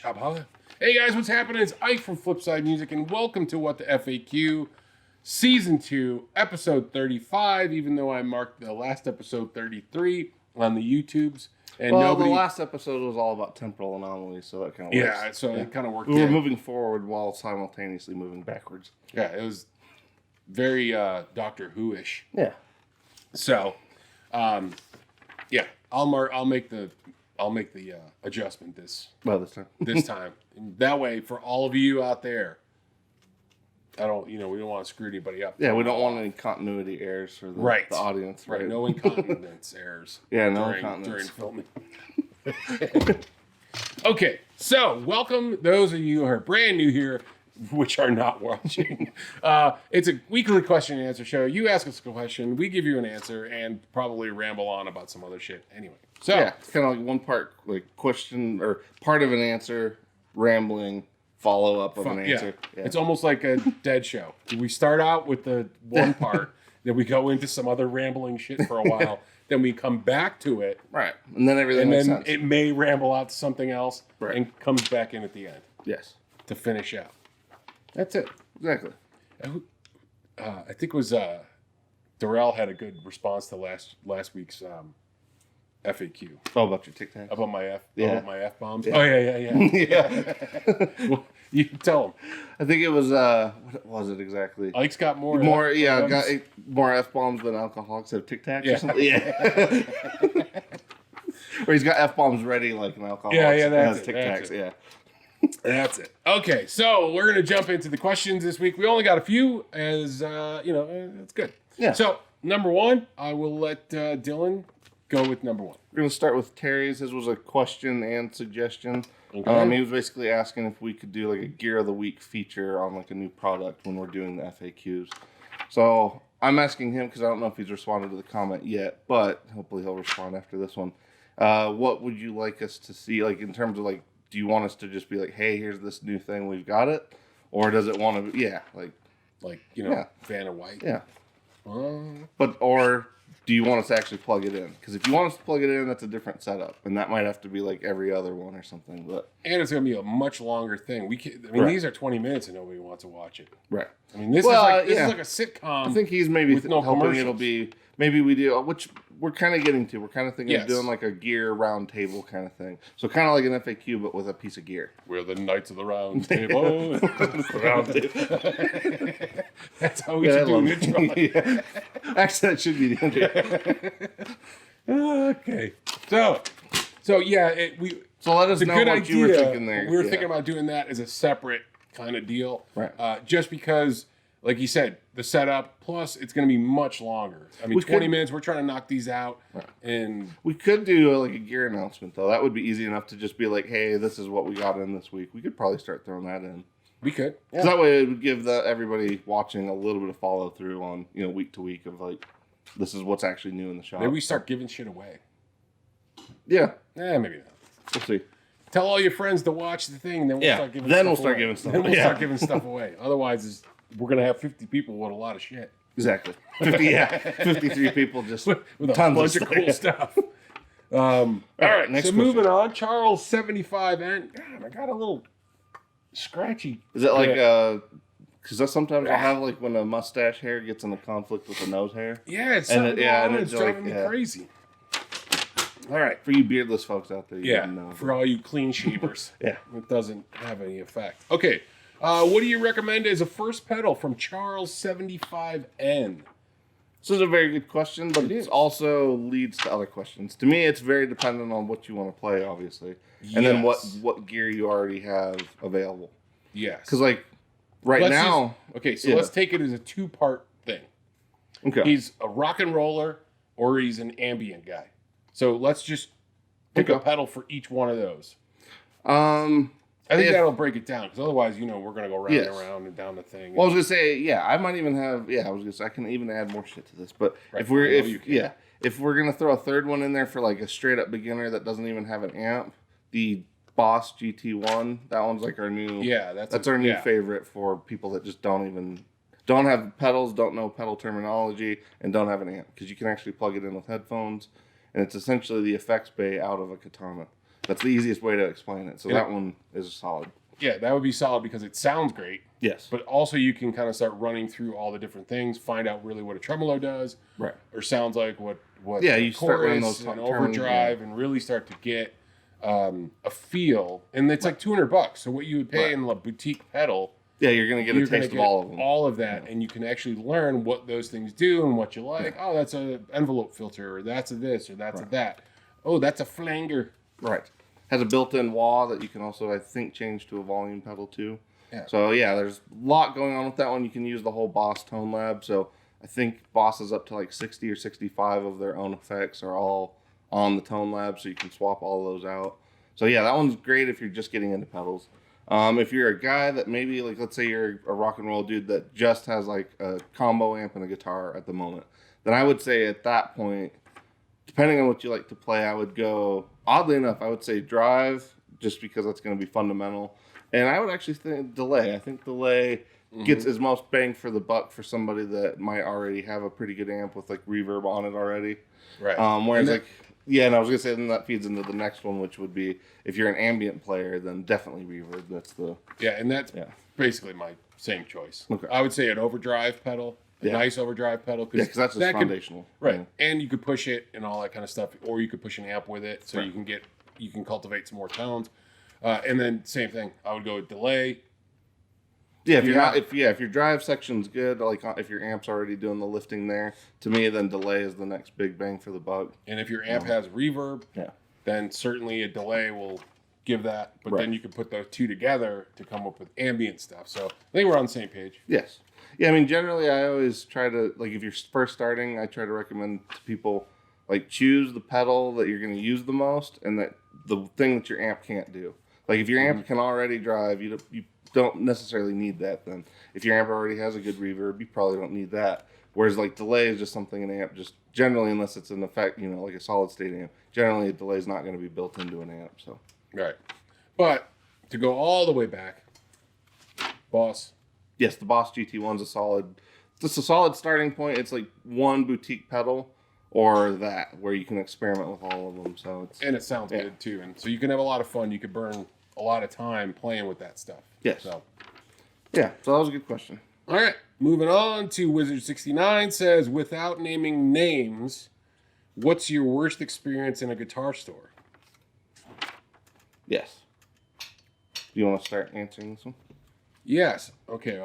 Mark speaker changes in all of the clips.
Speaker 1: Shabba. Hey guys, what's happening? It's Ike from Flipside Music, and welcome to What the F.A.Q. Season 2, Episode 35, even though I marked the last episode 33 on the YouTubes. And
Speaker 2: the last episode was all about temporal anomalies, so that kind of works.
Speaker 1: Yeah, so it kind of worked.
Speaker 2: We were moving forward while simultaneously moving backwards.
Speaker 1: Yeah, it was very Doctor Who-ish.
Speaker 2: Yeah.
Speaker 1: So, yeah, I'll make the adjustment this time. And that way, for all of you out there, we don't want to screw anybody up.
Speaker 2: Yeah, we don't want any continuity errors for the audience.
Speaker 1: Right, no incontinence errors.
Speaker 2: Yeah, no
Speaker 1: during
Speaker 2: incontinence.
Speaker 1: filming. Okay, so welcome those of you who are brand new here, which are not watching. It's a weekly question and answer show. You ask us a question, we give you an answer, and probably ramble on about some other shit. Anyway, so
Speaker 2: yeah, it's kind of like one part like question or part of an answer, rambling, follow up of an answer. Yeah.
Speaker 1: It's almost like a dead show. We start out with the one part, then we go into some other rambling shit for a while, then we come back to it,
Speaker 2: right, and then everything makes sense.
Speaker 1: It may ramble out to something else, and comes back in at the end. Yes, to finish out.
Speaker 2: That's it. Exactly.
Speaker 1: I think it was Darrell had a good response to last week's FAQ.
Speaker 2: Oh, about your Tic Tacs?
Speaker 1: About my F bombs.
Speaker 2: Yeah.
Speaker 1: Oh yeah. Well, you tell him.
Speaker 2: I think it was what was it exactly?
Speaker 1: Ike's got more.
Speaker 2: Got more F bombs than alcoholics have Tic Tacs. Or something. Yeah. Or he's got F bombs ready like an alcoholic.
Speaker 1: Yeah, that's
Speaker 2: Tic Tacs. Yeah.
Speaker 1: That's it. Okay, so we're going to jump into the questions this week. We only got a few, as it's good. Yeah. So, number one, I will let Dylan go with number one.
Speaker 2: We're going to start with Terry's. His was a question and suggestion. Okay. He was basically asking if we could do like a Gear of the Week feature on like a new product when we're doing the FAQs. So, I'm asking him because I don't know if he's responded to the comment yet, but hopefully he'll respond after this one. What would you like us to see, like in terms of like, do you want us to just be like, hey, here's this new thing, we've got it? Or does it want to be, Vanna White? Yeah. Or do you want us to actually plug it in? Because if you want us to plug it in, that's a different setup. And that might have to be like every other one or something. And
Speaker 1: it's going to be a much longer thing. These are 20 minutes and nobody wants to watch it.
Speaker 2: Right.
Speaker 1: I mean, this is like a sitcom.
Speaker 2: I think he's maybe hoping it'll be, maybe we do, which we're kind of getting to. We're kind of thinking of doing like a gear round table kind of thing. So kind of like an FAQ, but with a piece of gear.
Speaker 1: We're the Knights of the Round Table. That's how we should do an intro.
Speaker 2: Yeah. Actually, that should be the intro.
Speaker 1: Okay. So yeah,
Speaker 2: So let us know what you were thinking there.
Speaker 1: We were thinking about doing that as a separate kind of deal.
Speaker 2: Right.
Speaker 1: Just because, like you said, the setup, plus it's going to be much longer. I mean, 20 minutes, we're trying to knock these out. Right. And
Speaker 2: we could do like a gear announcement, though. That would be easy enough to just be like, hey, this is what we got in this week. We could probably start throwing that in.
Speaker 1: We could.
Speaker 2: Because that way it would give everybody watching a little bit of follow through on, week to week of like, this is what's actually new in the shop.
Speaker 1: Maybe we start giving shit away.
Speaker 2: Yeah.
Speaker 1: Maybe not.
Speaker 2: We'll see.
Speaker 1: Tell all your friends to watch the thing, then we'll start giving stuff away. Then we'll start giving stuff away. Otherwise, we're going to have 50 people with a lot of shit.
Speaker 2: Exactly. 53 people just
Speaker 1: with a bunch of cool stuff. All right, next question. Moving on. Charles 75 and I got a little scratchy.
Speaker 2: Is it like because sometimes I have like when a mustache hair gets in a conflict with a nose hair?
Speaker 1: Yeah, it's driving me crazy.
Speaker 2: All right, for you beardless folks out there.
Speaker 1: For all you clean shavers.
Speaker 2: Yeah.
Speaker 1: It doesn't have any effect. Okay. What do you recommend as a first pedal from Charles 75N?
Speaker 2: This is a very good question, but it also leads to other questions. To me, it's very dependent on what you want to play, obviously. Yes. And then what gear you already have available.
Speaker 1: Yes.
Speaker 2: Because like now...
Speaker 1: let's take it as a two-part thing.
Speaker 2: Okay.
Speaker 1: He's a rock and roller or he's an ambient guy. So let's just pick a pedal for each one of those. I think that'll break it down because otherwise, we're going to go round and around and down the thing.
Speaker 2: Well, I was going to say, I might even have, I can even add more shit to this. But if we're going to throw a third one in there for like a straight up beginner that doesn't even have an amp, the Boss GT1, that one's like our new, that's our new favorite for people that just don't have pedals, don't know pedal terminology, and don't have an amp because you can actually plug it in with headphones. And it's essentially the effects bay out of a Katana. That's the easiest way to explain it. So
Speaker 1: Yeah.
Speaker 2: that one is solid.
Speaker 1: Yeah, that would be solid because it sounds great.
Speaker 2: Yes.
Speaker 1: But also you can kind of start running through all the different things, find out really what a tremolo does.
Speaker 2: Right.
Speaker 1: Or sounds like what
Speaker 2: yeah,
Speaker 1: the
Speaker 2: you start running
Speaker 1: chorus
Speaker 2: those
Speaker 1: and
Speaker 2: terms,
Speaker 1: overdrive and really start to get a feel. And it's like $200. So what you would pay in a boutique pedal,
Speaker 2: yeah, you're going to get a taste of all of them.
Speaker 1: All of that, and you can actually learn what those things do and what you like. Oh, that's an envelope filter, or that's a this, or that's a that. Oh, that's a flanger.
Speaker 2: Right. Has a built-in wah that you can also, I think, change to a volume pedal too.
Speaker 1: Yeah.
Speaker 2: So yeah, there's a lot going on with that one. You can use the whole Boss Tone Lab. So I think Boss is up to like 60 or 65 of their own effects are all on the Tone Lab, so you can swap all those out. So yeah, that one's great if you're just getting into pedals. If you're a guy that maybe, like, let's say you're a rock and roll dude that just has like a combo amp and a guitar at the moment, then I would say at that point, depending on what you like to play, I would go, oddly enough, I would say drive, just because that's going to be fundamental. And I would actually think delay. I think delay gets as most bang for the buck for somebody that might already have a pretty good amp with like reverb on it already.
Speaker 1: Right.
Speaker 2: Whereas and I was going to say then that feeds into the next one, which would be if you're an ambient player, then definitely reverb. That's the...
Speaker 1: Yeah, and that's basically my same choice.
Speaker 2: Okay.
Speaker 1: I would say an overdrive pedal, a nice overdrive pedal.
Speaker 2: Because that's just foundational.
Speaker 1: Right.
Speaker 2: Yeah.
Speaker 1: And you could push it and all that kind of stuff, or you could push an amp with it so you can cultivate some more tones. And then same thing, I would go with delay.
Speaker 2: Yeah, if your drive section's good, like if your amp's already doing the lifting there, to me then delay is the next big bang for the buck.
Speaker 1: And if your amp has reverb, then certainly a delay will give that. But then you can put those two together to come up with ambient stuff. So I think we're on the same page.
Speaker 2: Yes. Yeah, I mean, generally I always try to, like, if you're first starting, I try to recommend to people, like, choose the pedal that you're going to use the most and that the thing that your amp can't do. Like, if your amp can already drive, you don't necessarily need that then. If your amp already has a good reverb, you probably don't need that. Whereas, like, delay is just something an amp just generally, unless it's an effect, like a solid state amp, generally a delay is not going to be built into an amp. So.
Speaker 1: Right. But to go all the way back, Boss.
Speaker 2: Yes, the Boss GT1's a solid starting point. It's like one boutique pedal or that where you can experiment with all of them. So
Speaker 1: and it sounds good too, and so you can have a lot of fun. You could burn a lot of time playing with that stuff.
Speaker 2: Yes.
Speaker 1: So
Speaker 2: that was a good question.
Speaker 1: All right, moving on to Wizard69 says, without naming names, what's your worst experience in a guitar store?
Speaker 2: Yes. Do you want to start answering this one?
Speaker 1: Yes. Okay.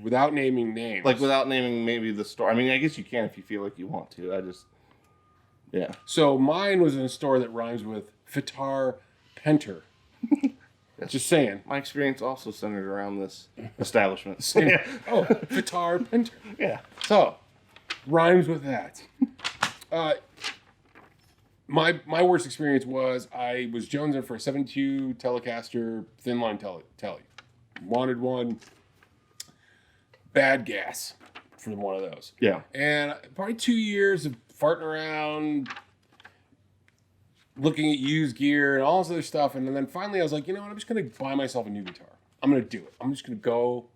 Speaker 1: Without naming names.
Speaker 2: Like without naming maybe the store. I mean, I guess you can if you feel like you want to.
Speaker 1: So mine was in a store that rhymes with Fitar Penter. Just saying.
Speaker 2: My experience also centered around this establishment.
Speaker 1: Oh, Fitar Penter.
Speaker 2: Yeah.
Speaker 1: So, rhymes with that. My worst experience was I was jonesing for a 72 Telecaster thin line telly. Wanted one. Bad gas for one of those.
Speaker 2: Yeah.
Speaker 1: And probably 2 years of farting around, looking at used gear and all this other stuff. And then finally I was like, you know what? I'm just going to buy myself a new guitar. I'm going to do it. I'm just going to go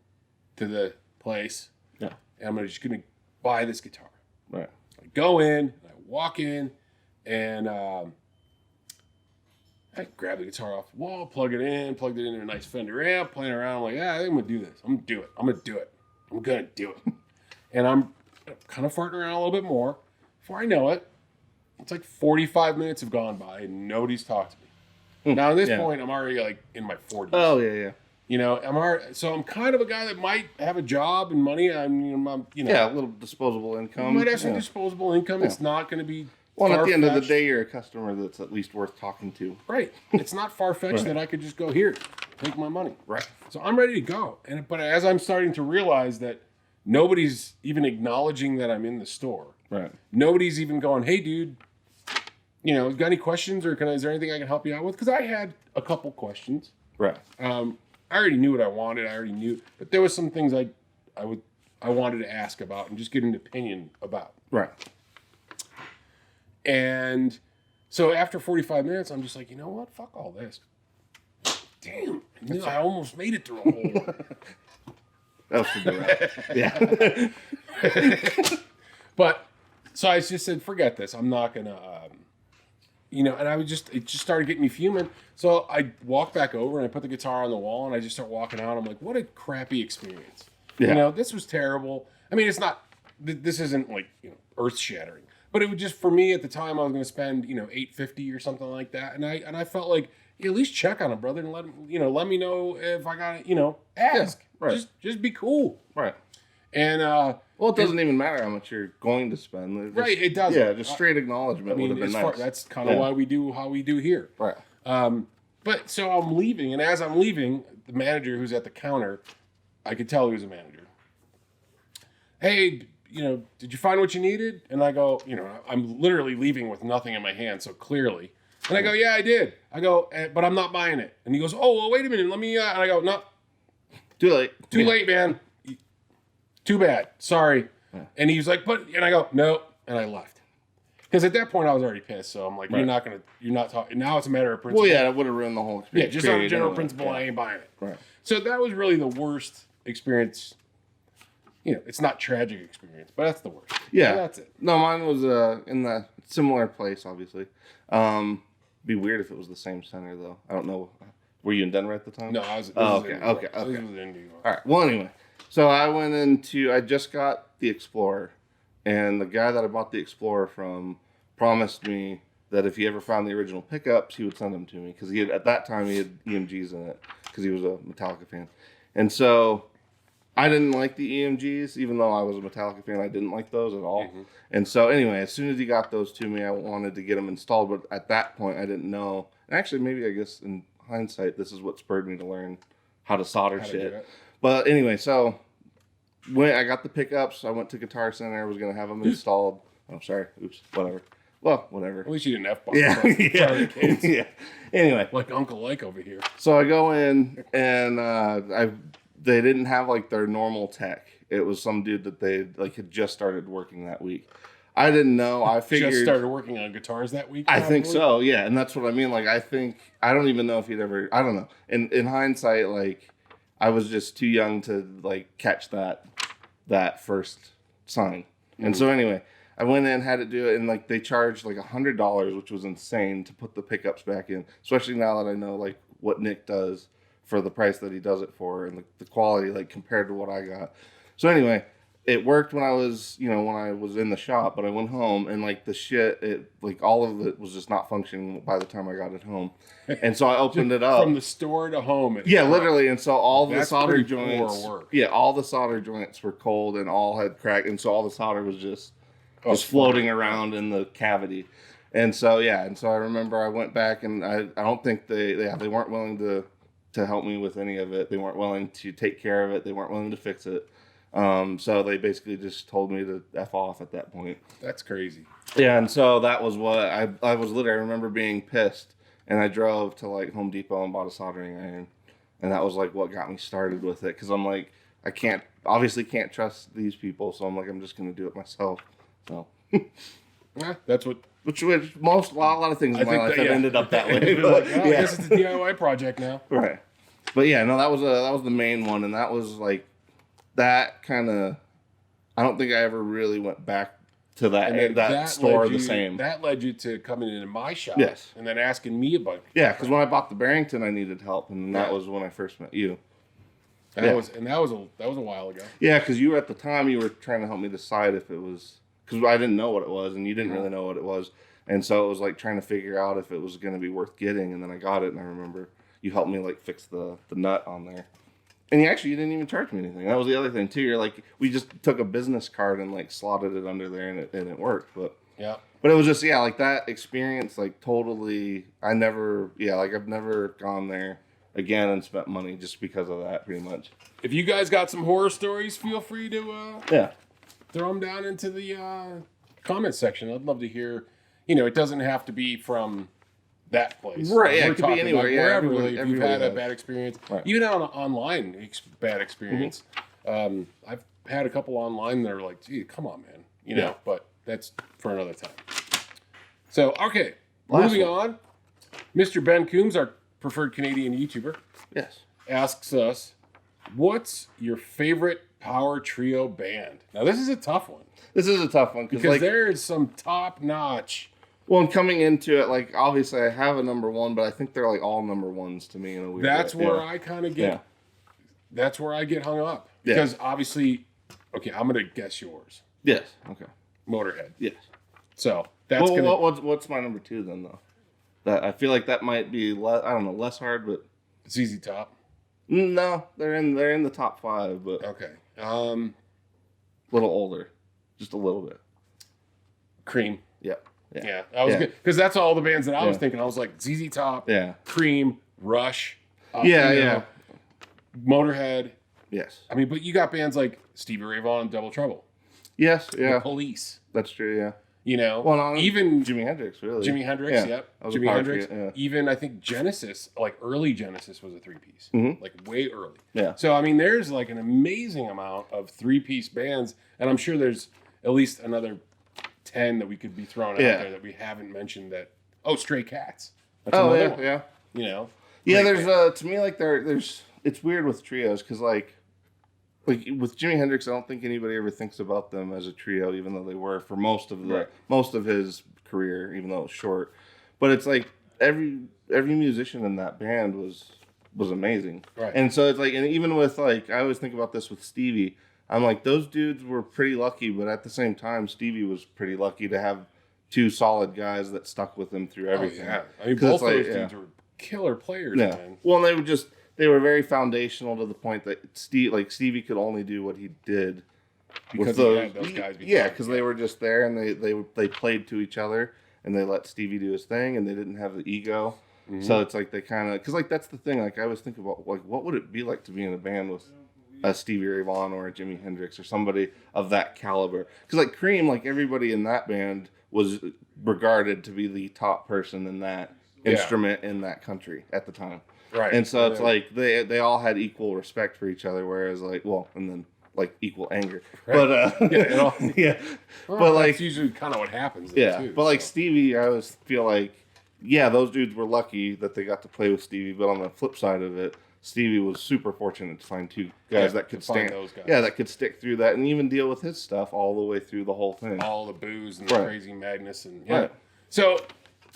Speaker 1: to the place.
Speaker 2: Yeah.
Speaker 1: And I'm just going to buy this guitar.
Speaker 2: Right.
Speaker 1: I go in, I walk in, and I grab the guitar off the wall, plugged it into a nice Fender amp, playing around. I'm like, I think I'm going to do this. I'm going to do it. I'm going to do it. I'm going to do it. And I'm kind of farting around a little bit more. Before I know it, it's like 45 minutes have gone by and nobody's talked to me. Now, at this point, I'm already like in my 40s.
Speaker 2: Oh, yeah.
Speaker 1: I'm kind of a guy that might have a job and money.
Speaker 2: Yeah, a little disposable income.
Speaker 1: You might have some disposable income. It's not going to be
Speaker 2: well, at the end of the day, you're a customer that's at least worth talking to.
Speaker 1: Right. It's not far-fetched that I could just go here, take my money.
Speaker 2: Right.
Speaker 1: So I'm ready to go. But as I'm starting to realize that nobody's even acknowledging that I'm in the store.
Speaker 2: Right.
Speaker 1: Nobody's even going, hey, dude, got any questions or is there anything I can help you out with? Because I had a couple questions.
Speaker 2: Right.
Speaker 1: I already knew what I wanted. I already knew. But there was some things I wanted to ask about and just get an opinion about.
Speaker 2: Right.
Speaker 1: And so after 45 minutes, I'm just like, you know what? Fuck all this. Damn. I almost made it through a whole...
Speaker 2: That was the right.
Speaker 1: Yeah. But, so I just said, forget this. I'm not going to, and it just started getting me fuming. So I walked back over and I put the guitar on the wall and I just start walking out. I'm like, what a crappy experience. Yeah. This was terrible. I mean, it's not, this isn't like, earth shattering, but it was just, for me at the time, I was going to spend, $850 or something like that. And I felt like, at least check on him, brother, and let me know if I got it, ask. Yeah, right. Just be cool.
Speaker 2: Right.
Speaker 1: And
Speaker 2: well, it doesn't even matter how much you're going to spend.
Speaker 1: Right, it doesn't.
Speaker 2: Yeah, just straight acknowledgement would have been nice.
Speaker 1: That's kind of why we do how we do here.
Speaker 2: Right.
Speaker 1: But so I'm leaving, and as I'm leaving, the manager who's at the counter, I could tell he was a manager. Hey, did you find what you needed? And I go, I'm literally leaving with nothing in my hand, so clearly. And I go, yeah, I did. I go, but I'm not buying it. And he goes, oh, well, wait a minute. Let me, and I go, no.
Speaker 2: Too late.
Speaker 1: Too late, man. Too bad. Sorry. Yeah. And he was like, and I go, no. And I left. Because at that point, I was already pissed. So I'm like, right. You're not talking. Now it's a matter of principle.
Speaker 2: Well, yeah, it would have ruined the whole experience.
Speaker 1: Yeah, just on a general principle, I ain't buying it.
Speaker 2: Right.
Speaker 1: So that was really the worst experience. It's not tragic experience, but that's the worst.
Speaker 2: Yeah.
Speaker 1: So that's it.
Speaker 2: No, mine was in the similar place, obviously. Be weird if it was the same center, though. I don't know. Were you in Denver at the time?
Speaker 1: No, I was.
Speaker 2: Okay.
Speaker 1: This was in New York.
Speaker 2: All right. Well, anyway, so I just got the Explorer, and the guy that I bought the Explorer from promised me that if he ever found the original pickups, he would send them to me, because at that time he had EMGs in it, because he was a Metallica fan, and so I didn't like the EMGs, even though I was a Metallica fan. I didn't like those at all. Mm-hmm. And so anyway, as soon as he got those to me, I wanted to get them installed. But at that point, I didn't know. Actually, maybe I guess in hindsight, this is what spurred me to learn how to solder shit. But anyway, so when I got the pickups, I went to Guitar Center. I was going to have them installed. Oh, sorry. Oops. Whatever. Well, whatever.
Speaker 1: At least you didn't F-bomb.
Speaker 2: Yeah. Yeah. Anyway.
Speaker 1: Like Uncle Ike over here.
Speaker 2: So I go in, and they didn't have like their normal tech. It was some dude that they had just started working that week. I didn't know. I figured
Speaker 1: just started working on guitars that week.
Speaker 2: Probably? I think so. Yeah, and that's what I mean. Like, I don't even know if he'd ever. I don't know. In hindsight, I was just too young to catch that first sign. Mm-hmm. And so anyway, I went in, had to do it, and they charged $100, which was insane, to put the pickups back in. Especially now that I know what Nick does for the price that he does it for, and the quality compared to what I got. So anyway, it worked when I was in the shop, but I went home and the shit, all of it was just not functioning by the time I got it home. And so I opened it up
Speaker 1: from the store to home.
Speaker 2: Yeah, literally. And so all the solder joints, all the solder joints were cold and all had cracked, and so all the solder was just floating around in the cavity. And so I remember I went back, and I don't think they weren't willing to help me with any of it. They weren't willing to take care of it. They weren't willing to fix it. So they basically just told me to F off at that point.
Speaker 1: That's crazy.
Speaker 2: Yeah, and so that was what I was literally, I remember being pissed, and I drove to Home Depot and bought a soldering iron, and that was what got me started with it, because I'm I obviously can't trust these people, so I'm just going to do it myself. So
Speaker 1: yeah, that's what.
Speaker 2: Which a lot of things in my life have ended up that way. But,
Speaker 1: I guess it's a DIY project now.
Speaker 2: Right. But yeah, no, that was the main one, and that was that kind of. I don't think I ever really went back to that store the same.
Speaker 1: That led you to coming into my shop,
Speaker 2: yes,
Speaker 1: and then asking me about it.
Speaker 2: Yeah, because when I bought the Barrington, I needed help, and that was when I first met you.
Speaker 1: That was a while ago.
Speaker 2: Yeah, because you were at the time you were trying to help me decide if it was, because I didn't know what it was, and you didn't really know what it was, and so it was trying to figure out if it was going to be worth getting, and then I got it, and I remember you helped me fix the nut on there. And you didn't even charge me anything. That was the other thing too. You're we just took a business card and slotted it under there, and it worked. But
Speaker 1: yeah.
Speaker 2: But it was just that experience totally. I've never gone there again and spent money just because of that, pretty much.
Speaker 1: If you guys got some horror stories, feel free to throw them down into the comment section. I'd love to hear. It doesn't have to be from that place,
Speaker 2: right? Yeah, it could be anywhere. Yeah,
Speaker 1: wherever. If you've had a bad experience, right. Even on an online bad experience, I've had a couple online that are gee, come on, man, But that's for another time. So okay, moving on. Mr. Ben Coombs, our preferred Canadian YouTuber,
Speaker 2: yes,
Speaker 1: asks us, "What's your favorite power trio band?" Now this is a tough one.
Speaker 2: This is a tough one
Speaker 1: because there is some top notch
Speaker 2: Well, and coming into it, like, obviously I have a number one, but I think they're like all number ones to me in a weird
Speaker 1: That's
Speaker 2: way.
Speaker 1: where I kind of get.
Speaker 2: Yeah.
Speaker 1: That's where I get hung up because obviously, okay, I'm gonna guess yours.
Speaker 2: Yes. Okay.
Speaker 1: Motorhead.
Speaker 2: Yes.
Speaker 1: So that's
Speaker 2: what's my number two then though? That I feel like that might be less hard, but
Speaker 1: ZZ Top.
Speaker 2: No, they're in the top 5, but
Speaker 1: okay.
Speaker 2: A little older, just a little bit.
Speaker 1: Cream.
Speaker 2: Yeah.
Speaker 1: I was good because that's all the bands that I was thinking. I was like ZZ Top.
Speaker 2: Yeah.
Speaker 1: Cream. Rush. Motorhead.
Speaker 2: Yes.
Speaker 1: I mean, but you got bands like Stevie Ray Vaughan and Double Trouble.
Speaker 2: Yes. Yeah.
Speaker 1: The Police.
Speaker 2: That's true. Yeah.
Speaker 1: You know,
Speaker 2: well,
Speaker 1: even
Speaker 2: Jimi Hendrix, really.
Speaker 1: Jimi Hendrix, yep. Jimi Hendrix. Yeah. Even I think Genesis, like early Genesis, was a 3-piece, like way early.
Speaker 2: Yeah.
Speaker 1: So I mean, there's like an amazing amount of 3-piece bands, and I'm sure there's at least another 10 that we could be throwing out there that we haven't mentioned. That Stray Cats. That's another one.
Speaker 2: Yeah.
Speaker 1: You know.
Speaker 2: Yeah, there's to me like there's it's weird with trios because like with Jimi Hendrix, I don't think anybody ever thinks about them as a trio, even though they were for most of his career, even though it was short. But it's like every musician in that band was amazing,
Speaker 1: right?
Speaker 2: And so it's like, and even with like, I always think about this with Stevie. I'm like, those dudes were pretty lucky, but at the same time, Stevie was pretty lucky to have 2 solid guys that stuck with him through everything.
Speaker 1: I mean, both those dudes were killer players, man.
Speaker 2: Well, and they were very foundational to the point that Stevie could only do what he did
Speaker 1: because he had those guys.
Speaker 2: Because they were just there and they played to each other and they let Stevie do his thing and they didn't have the ego. Mm-hmm. So it's like they kind of, because like that's the thing. Like I always think about like what would it be like to be in a band with a Stevie Ray Vaughan or a Jimi Hendrix or somebody of that caliber. Because like Cream, like everybody in that band was regarded to be the top person in that instrument in that country at the time.
Speaker 1: Right.
Speaker 2: And so it's like they all had equal respect for each other, whereas like, well, and then like equal anger. Right. But
Speaker 1: Well,
Speaker 2: but like
Speaker 1: that's usually kind of what happens.
Speaker 2: But like Stevie, I always feel like those dudes were lucky that they got to play with Stevie. But on the flip side of it, Stevie was super fortunate to find 2 guys that could stand. That could stick through that and even deal with his stuff all the way through the whole thing.
Speaker 1: All the booze and the crazy madness and So,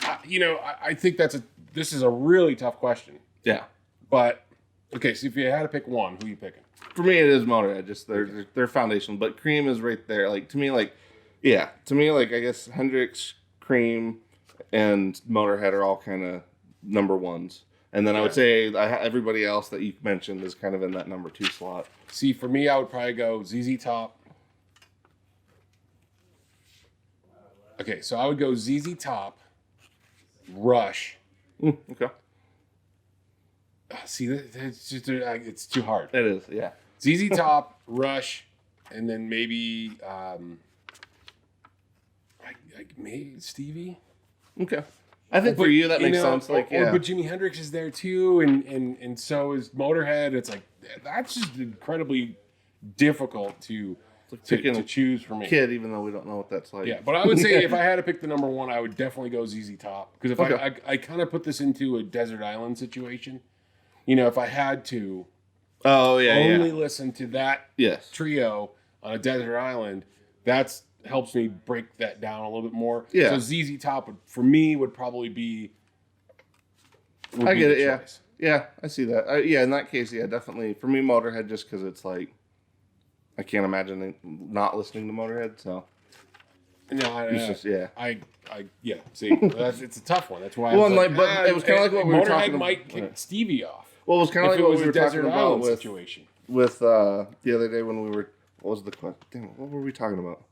Speaker 1: I think this is a really tough question.
Speaker 2: Yeah.
Speaker 1: But okay, so if you had to pick one, who are you picking?
Speaker 2: For me, it is Motorhead. Just they're foundational, but Cream is right there. Like to me, I guess Hendrix, Cream, and Motorhead are all kind of number ones, and then I would say everybody else that you mentioned is kind of in that number 2 slot.
Speaker 1: See, for me, I would probably go ZZ Top. Okay, so I would go ZZ Top, Rush.
Speaker 2: Okay.
Speaker 1: See, it's too hard.
Speaker 2: It is, yeah.
Speaker 1: ZZ Top, Rush, and then maybe maybe Stevie.
Speaker 2: Okay. I think for you that makes sense. But
Speaker 1: Jimi Hendrix is there too, and so is Motorhead. It's like that's just incredibly difficult to choose for me.
Speaker 2: Kid, even though we don't know what that's like.
Speaker 1: Yeah, but I would say if I had to pick the number 1, I would definitely go ZZ Top because if I kind of put this into a desert island situation. If I had to only listen to that trio on a desert island, that helps me break that down a little bit more. Yeah. So ZZ Top for me would probably be.
Speaker 2: I get it. Choice. Yeah, I see that. In that case, definitely for me, Motorhead, just because it's like I can't imagine not listening to Motorhead. So.
Speaker 1: No, See, it's a tough one. That's why.
Speaker 2: Well, but it was kind of like what we were talking
Speaker 1: about. Motorhead might kick Stevie off.
Speaker 2: Well, it was kind of like what we were talking about with the other day when we were. What was the question? Damn, what were we talking about?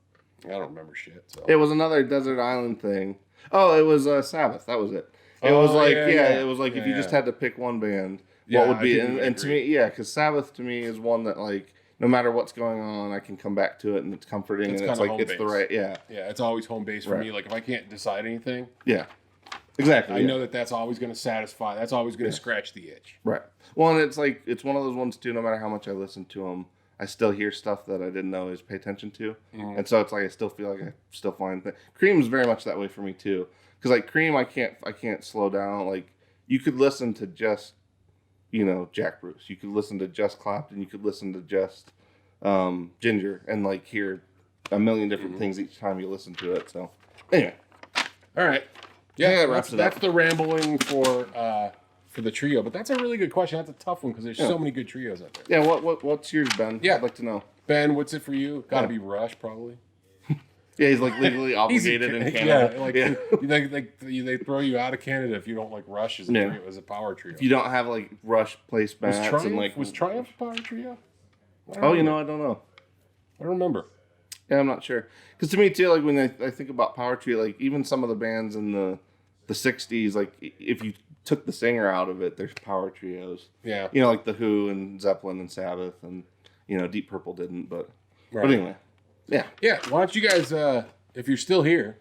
Speaker 1: I don't remember shit. So.
Speaker 2: It was another desert island thing. Oh, it was Sabbath. That was it. It was like it was like if you just had to pick one band, what would be? And to me, because Sabbath to me is one that like no matter what's going on, I can come back to it and it's comforting and it's like it's the right
Speaker 1: it's always home base for me. Like if I can't decide anything,
Speaker 2: exactly.
Speaker 1: I know that's always going to satisfy. That's always going to scratch the itch.
Speaker 2: Right. Well, and it's like it's one of those ones too. No matter how much I listen to them, I still hear stuff that I didn't know is pay attention to, and so it's like I still feel like I still find things. Cream is very much that way for me too. Because like Cream, I can't slow down. Like you could listen to just Jack Bruce. You could listen to just Clapton. You could listen to just Ginger, and like hear a million different things each time you listen to it. So anyway.
Speaker 1: All right.
Speaker 2: Yeah,
Speaker 1: that's the rambling for the trio. But that's a really good question. That's a tough one because there's so many good trios out there.
Speaker 2: Yeah, what's yours, Ben?
Speaker 1: Yeah.
Speaker 2: I'd like to know.
Speaker 1: Ben, what's it for you? Got to be Rush, probably.
Speaker 2: Yeah, he's like legally obligated in Canada.
Speaker 1: Yeah, they throw you out of Canada if you don't like Rush as a power trio.
Speaker 2: If you don't have like Rush placemats
Speaker 1: was Triumph a power trio?
Speaker 2: I don't know.
Speaker 1: I don't remember.
Speaker 2: Yeah, I'm not sure. Because to me too, like when I think about power trio, like even some of the bands in the '60s, like if you took the singer out of it, there's power trios.
Speaker 1: Yeah.
Speaker 2: You know, like the Who and Zeppelin and Sabbath, and Deep Purple didn't, but anyway. Yeah.
Speaker 1: Yeah. Why don't you guys, if you're still here,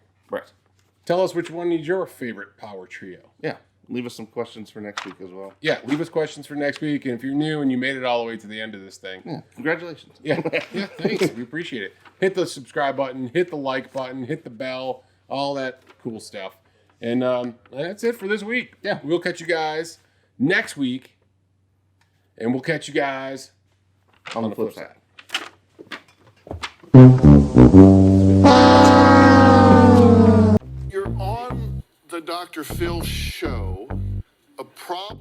Speaker 1: tell us which one is your favorite power trio.
Speaker 2: Yeah. Leave us some questions for next week as well.
Speaker 1: Yeah. Leave us questions for next week. And if you're new and you made it all the way to the end of this thing.
Speaker 2: Yeah. Congratulations.
Speaker 1: Yeah. Yeah. Thanks. We appreciate it. Hit the subscribe button, hit the like button, hit the bell, all that cool stuff. And that's it for this week. Yeah. We'll catch you guys next week. And we'll catch you guys on the flip side.
Speaker 3: You're on the Dr. Phil show. A problem.